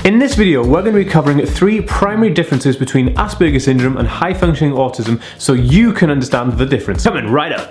In this video, we're going to be covering 3 primary differences between Asperger syndrome and high-functioning autism so you can understand the difference. Coming right up.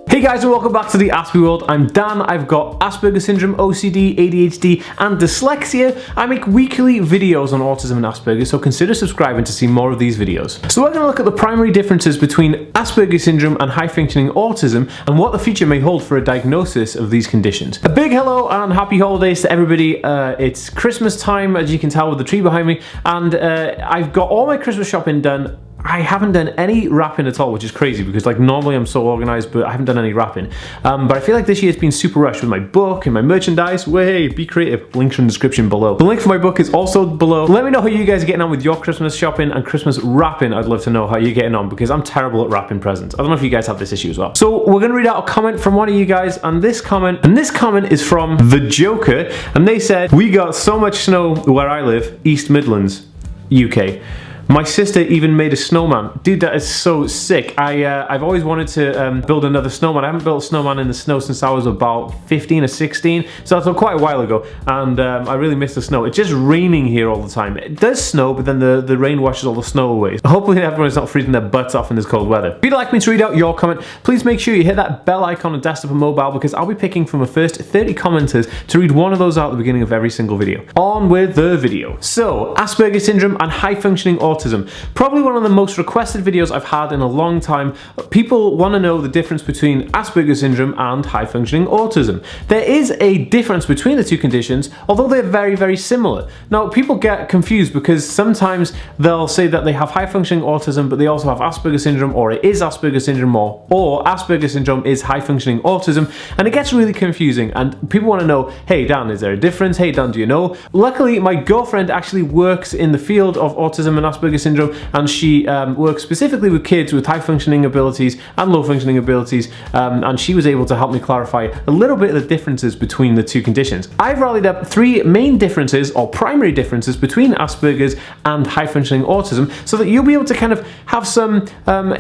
Hey guys, and welcome back to the Aspie world. I'm Dan. I've got Asperger syndrome, OCD, ADHD, and dyslexia. I make weekly videos on autism and Asperger, so consider subscribing to see more of these videos. So we're going to look at the primary differences between Asperger syndrome and high-functioning autism and what the future may hold for a diagnosis of these conditions. A big hello and happy holidays to everybody. It's Christmas time, as you can tell with the tree behind me, and I've got all my Christmas shopping done. I haven't done any wrapping at all, which is crazy because like normally I'm so organized, but I haven't done any wrapping. But I feel like this year has been super rushed with my book and my merchandise. Way, be creative. Links in the description below. The link for my book is also below. Let me know how you guys are getting on with your Christmas shopping and Christmas wrapping. I'd love to know how you're getting on because I'm terrible at wrapping presents. I don't know if you guys have this issue as well. So we're gonna read out a comment from one of you guys, and this comment is from The Joker, and they said, "We got so much snow where I live, East Midlands, UK. My sister even made a snowman." Dude, that is so sick. I've always wanted to build another snowman. I haven't built a snowman in the snow since I was about 15 or 16, so that's quite a while ago, and I really miss the snow. It's just raining here all the time. It does snow, but then the rain washes all the snow away. Hopefully everyone's not freezing their butts off in this cold weather. If you'd like me to read out your comment, please make sure you hit that bell icon on desktop and mobile because I'll be picking from the first 30 commenters to read one of those out at the beginning of every single video. On with the video. So, Asperger syndrome and high-functioning autism. Probably one of the most requested videos I've had in a long time. People want to know the difference between Asperger syndrome and high-functioning autism. There is a difference between the two conditions, although they're very, very similar. Now, people get confused because sometimes they'll say that they have high-functioning autism, but they also have Asperger syndrome, or it is Asperger syndrome, or Asperger syndrome is high-functioning autism, and it gets really confusing, and people want to know, hey Dan, is there a difference? Hey Dan, do you know? Luckily, my girlfriend actually works in the field of autism and Asperger syndrome, and she works specifically with kids with high functioning abilities and low functioning abilities, and she was able to help me clarify a little bit of the differences between the two conditions. I've rallied up 3 main differences or primary differences between Asperger's and high functioning autism so that you'll be able to kind of have some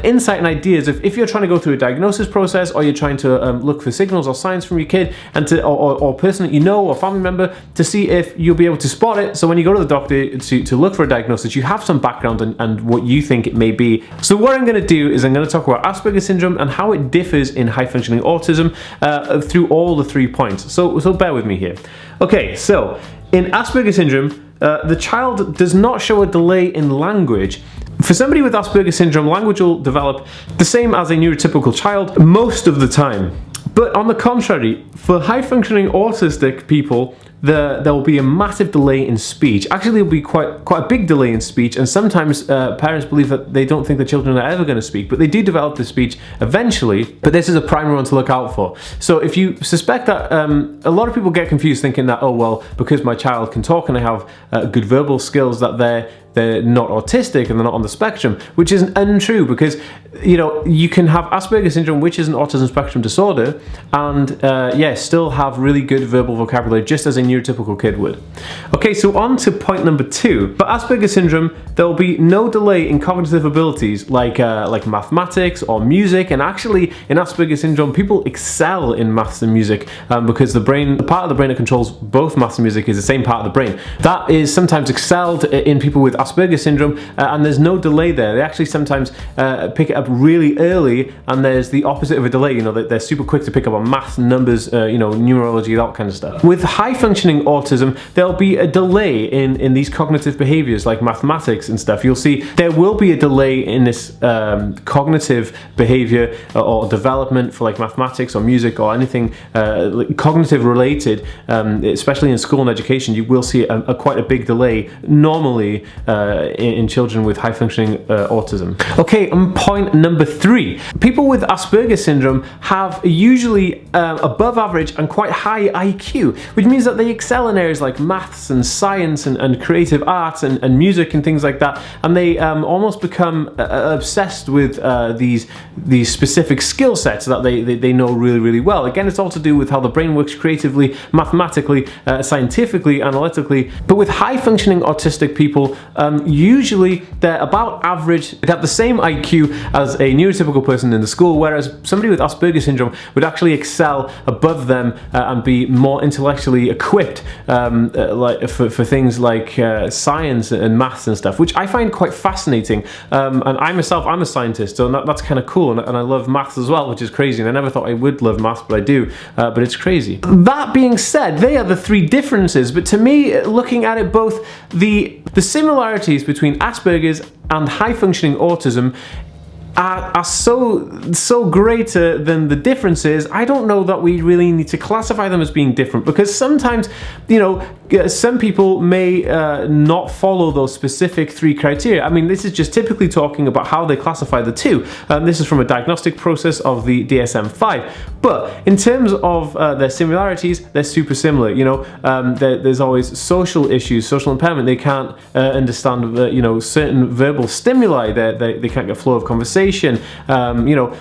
insight and ideas of if you're trying to go through a diagnosis process, or you're trying to look for signals or signs from your kid and or person that you know or family member, to see if you'll be able to spot it, so when you go to the doctor to look for a diagnosis, you have some background and what you think it may be. So what I'm going to do is I'm going to talk about Asperger syndrome and how it differs in high-functioning autism through all the 3 points. So bear with me here. Okay, so in Asperger syndrome, the child does not show a delay in language. For somebody with Asperger syndrome, language will develop the same as a neurotypical child most of the time. But on the contrary, for high-functioning autistic people, there will be a massive delay in speech. Actually, there will be quite a big delay in speech, and sometimes parents believe that they don't think the children are ever going to speak, but they do develop the speech eventually. But this is a primary one to look out for. So if you suspect that, a lot of people get confused thinking that, oh well, because my child can talk and they have good verbal skills, that they're not autistic and they're not on the spectrum, which is untrue, because you know, you can have Asperger syndrome, which is an autism spectrum disorder, and still have really good verbal vocabulary, just as a neurotypical kid would. Okay, so on to point number 2. For Asperger syndrome, there will be no delay in cognitive abilities like mathematics or music, and actually in Asperger syndrome, people excel in maths and music because the part of the brain that controls both maths and music is the same part of the brain. That is sometimes excelled in people with Asperger syndrome, and there's no delay there. They actually sometimes pick it up really early, and there's the opposite of a delay. You know, they're super quick to pick up on maths, numbers, you know, numerology, that kind of stuff. With high-functioning autism, there'll be a delay in these cognitive behaviors like mathematics and stuff. You'll see there will be a delay in this cognitive behavior or development for like mathematics or music or anything cognitive related, especially in school and education. You will see quite a big delay normally in children with high-functioning autism. Okay, point number 3. People with Asperger syndrome have usually above average and quite high IQ, which means that they excel in areas like maths and science and creative arts and music and things like that, and they almost become obsessed with these specific skill sets that they know really, really well. Again, it's all to do with how the brain works creatively, mathematically, scientifically, analytically. But with high-functioning autistic people, usually they're about average. They have the same IQ as a neurotypical person in the school, whereas somebody with Asperger syndrome would actually excel above them and be more intellectually equipped equipped like for things like science and maths and stuff, which I find quite fascinating. And I'm a scientist, so that's kind of cool, and I love maths as well, which is crazy, and I never thought I would love maths, but I do, but it's crazy. That being said, they are the three differences, but to me, looking at it both, the similarities between Asperger's and high-functioning autism are so greater than the differences. I don't know that we really need to classify them as being different, because sometimes, you know, some people may not follow those specific three criteria. I mean, this is just typically talking about how they classify the two. This is from a diagnostic process of the DSM-5. But in terms of their similarities, they're super similar. You know, there's always social issues, social impairment. They can't understand, you know, certain verbal stimuli. They can't get flow of conversation. You know,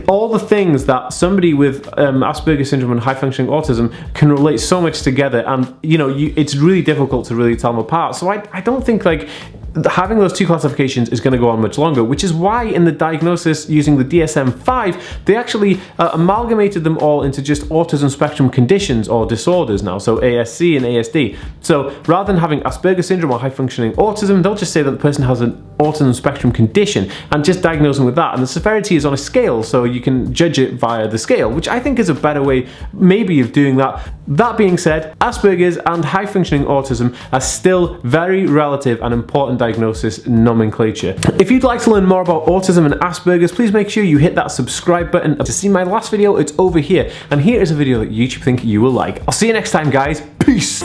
all the things that somebody with Asperger syndrome and high-functioning autism can relate so much together, and you know, it's really difficult to really tell them apart. So I don't think like having those two classifications is going to go on much longer, which is why in the diagnosis using the DSM-5, they actually amalgamated them all into just autism spectrum conditions or disorders now, so ASC and ASD. So rather than having Asperger syndrome or high-functioning autism, they'll just say that the person has an autism spectrum condition and just diagnose them with that. And the severity is on a scale, so you can judge it via the scale, which I think is a better way maybe of doing that. That being said, Asperger's and high-functioning autism are still very relative and important diagnosis nomenclature. If you'd like to learn more about autism and Asperger's, please make sure you hit that subscribe button. To see my last video, it's over here. And here is a video that YouTube think you will like. I'll see you next time, guys. Peace!